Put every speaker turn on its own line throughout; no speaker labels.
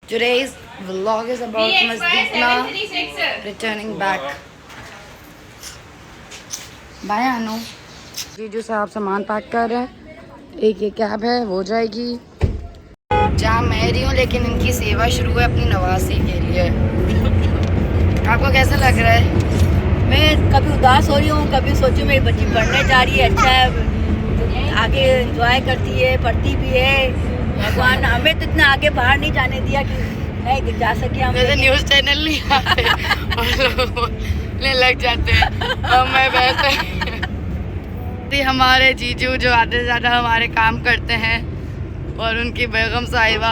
Today's vlog is about Miss Deepna returning back. Bye Anu. जीजू साहब सामान pack कर रहे हैं। एक ये कैब है वो जाएगी जहाँ मैं रही हूँ, लेकिन इनकी सेवा शुरू है अपनी नवासी के लिए। आपको कैसा लग रहा है?
मैं कभी उदास हो रही हूँ, कभी सोचूं मेरी बच्ची पढ़ने जा रही है, अच्छा है, आगे एंजॉय करती है, पढ़ती भी है। भगवान हमें तो इतना आगे बाहर नहीं जाने दिया कि नहीं जा सके हम।
जैसे न्यूज़ चैनल नहीं आते और लोग बोलने लग जाते हैं और मैं वैसे हमारे जीजू जो आधे से ज़्यादा हमारे काम करते हैं और उनकी बेगम साहिबा,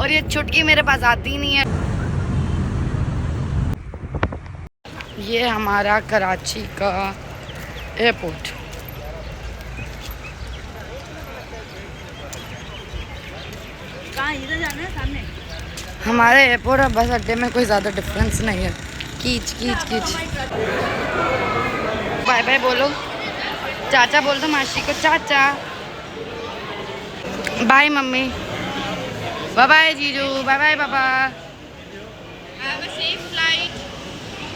और ये छुटकी मेरे पास आती नहीं है। ये हमारा कराची का एयरपोर्ट।
कहाँ इधर जाना है सामने?
हमारे एयरपोर्ट और बस अड्डे में कोई ज़्यादा डिफरेंस नहीं है। कीच कीच कीच। बाय बाय बोलो, चाचा बोल दो मासी को, चाचा बाय मम्मी, बाय बाय जीजू, बाय बाय पापा।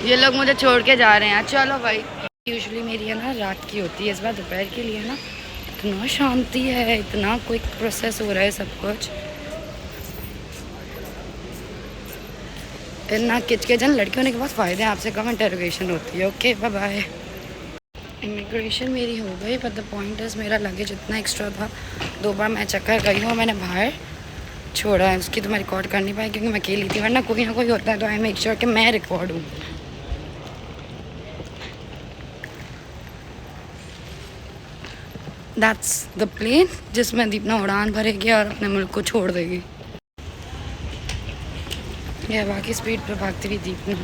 ये लोग मुझे छोड़ के जा रहे हैं। चलो भाई। यूजुअली मेरी है ना रात की होती है, इस बार दोपहर के लिए ना इतना शांति है, इतना क्विक प्रोसेस हो रहा है सब कुछ। इतना किचकिचन लड़के होने के बहुत फ़ायदे हैं, आपसे कम इंटरोगेशन होती है। Okay bye bye. इमिग्रेशन मेरी हो गई, बट द पॉइंट इज़ मेरा लगेज इतना एक्स्ट्रा था। 2 बार मैं चक्कर गई हूँ, मैंने बाहर छोड़ा है, उसकी तो मैं रिकॉर्ड कर नहीं पाई क्योंकि मैं अकेली थी, वरना कोई ना कोई होता है तो आई मेक श्योर कि मैं रिकॉर्ड हूँ। दैट्स द प्लेन जिसमें दीपना उड़ान भरेगी और अपने मुल्क को छोड़ देगी। यह बाकी स्पीड पर भागती हुई दीपना।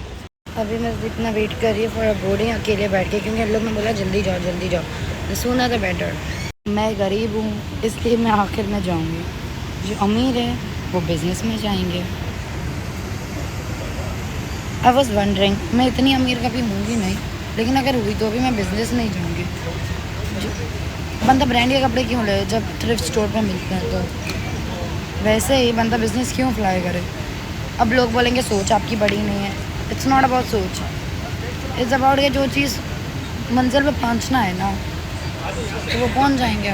अभी मैं दीपना वेट कर रही है फॉर बोर्डिंग अकेले बैठ के, क्योंकि हम लोग ने बोला जल्दी जाओ जल्दी जाओ, द सूनर द बेटर। मैं गरीब हूँ इसलिए मैं आखिर में जाऊँगी, जो अमीर है वो बिज़नेस में जाएंगे। आई वॉज वंडरिंग, मैं इतनी अमीर कभी होंगी नहीं, लेकिन अगर हुई तो भी मैं बिज़नेस नहीं जाऊँगी। बंदा ब्रांड के कपड़े क्यों ले जब थ्रिफ्ट स्टोर पर मिलते हैं, तो वैसे ही बंदा बिज़नेस क्यों फ्लाई करे। अब लोग बोलेंगे सोच आपकी बड़ी नहीं है। इट्स नॉट अबाउट सोच, इट्स अबाउट के जो चीज़ मंजिल पे पहुंचना है ना, तो वो पहुंच जाएंगे।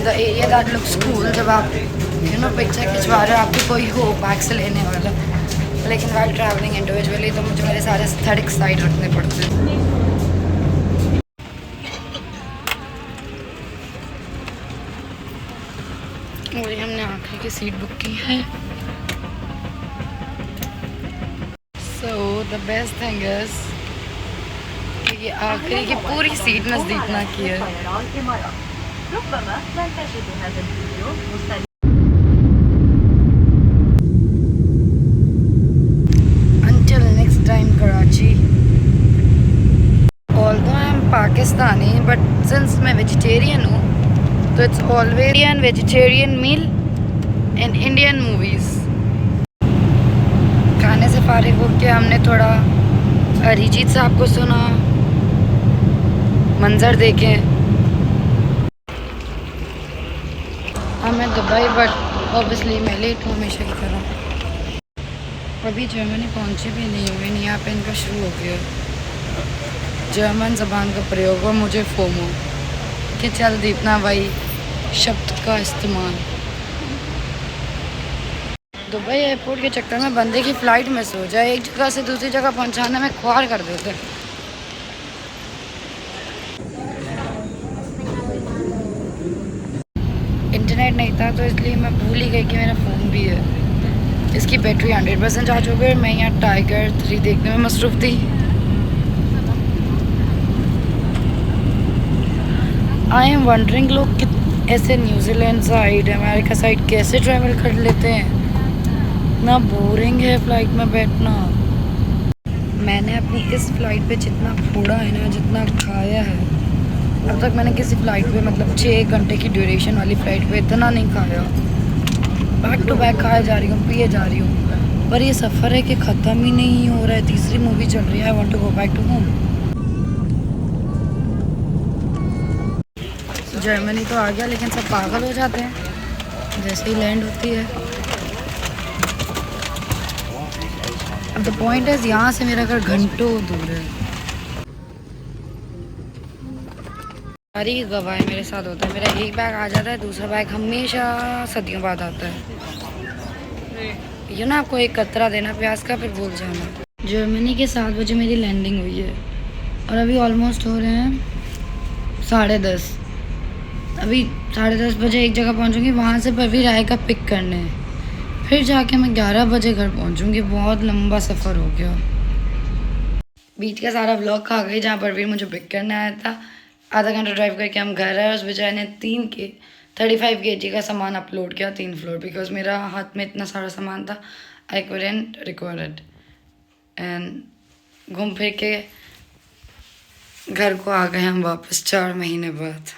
The area that looks cool, जब आप पिक्चर खिंचवा रहे हो आपको कोई हो बैग से लेने वाला, लेकिन वाइल ट्रैवलिंग इंडिविजुअली तो मुझे मेरे सारे एस्थेटिक साइड रखने पड़ते हैं। और ये हमने आखिरी की सीट बुक की है। So the best thing is कि ये आखिरी की पूरी सीट नज़दीक ना की है। Until next time Karachi. Although I am Pakistani, but since मैं vegetarian हूँ, तो it's always Indian vegetarian meal in Indian movies. खाने से फारिग हो के हमने थोड़ा अरिजीत साहब को सुना, मंजर देखे। हमें दुबई, बट ऑब्वियसली मैं लेट हूँ हमेशा की तरह। अभी जर्मनी पहुँचे भी नहीं हुए, नहीं यहाँ पे इनका शुरू हो गया जर्मन ज़बान का प्रयोग, और मुझे फोमो कि चल दीपना भाई शब्द का इस्तेमाल। दुबई एयरपोर्ट के चक्कर में बंदे की फ़्लाइट मिस हो जाए, एक जगह से दूसरी जगह पहुंचाने में ख्वार कर देते हैं। इंटरनेट नहीं था तो इसलिए मैं भूल ही गई कि मेरा फ़ोन भी है। इसकी बैटरी 100% चार्ज हो गई। मैं यहाँ टाइगर 3 देखने में मसरूफ़ थी। आई एम वंडरिंग लोग ऐसे न्यूजीलैंड साइड, अमेरिका साइड कैसे ट्रैवल कर लेते हैं। ना बोरिंग है फ़्लाइट में बैठना। मैंने अपनी इस फ़्लाइट पे जितना फोड़ा है ना, जितना खाया है, अब तक मैंने किसी फ़्लाइट पे मतलब 6 घंटे की ड्यूरेशन वाली फ़्लाइट पे इतना नहीं खाया। बैक टू बैक खाया जा रही हूँ, पिए जा रही हूँ, पर ये सफ़र है कि ख़त्म ही नहीं हो रहा है। तीसरी मूवी चल रही है, I want to go back to home. Germany तो आ गया, लेकिन सब पागल हो जाते हैं जैसे ही लैंड होती है। अब द पॉइंट है, यहाँ से मेरा घर घंटों दूर है। सारी गवाह मेरे साथ होता है, मेरा एक बैग आ जाता है, दूसरा बैग हमेशा सदियों बाद आता है। ये ना आपको एक कतरा देना प्याज का, फिर भूल जाना। जर्मनी के 7 बजे मेरी लैंडिंग हुई है और अभी ऑलमोस्ट हो रहे हैं 10:30। अभी 10:30 बजे एक जगह पहुंचूंगी, वहाँ से परवीन आएगा पिक करने, फिर जाके मैं 11 बजे घर पहुंचूंगी। बहुत लंबा सफ़र हो गया। बीच का सारा व्लॉग खा गई, जहाँ परवीन मुझे पिक करने आया था। आधा घंटा ड्राइव करके हम घर आए। उस बेचारे ने 35 kg का सामान अपलोड किया 3 फ्लोर, बिकॉज मेरा हाथ में इतना सारा सामान था, I couldn't record it. And घूम फिर के घर को आ गए हम वापस 4 महीने बाद।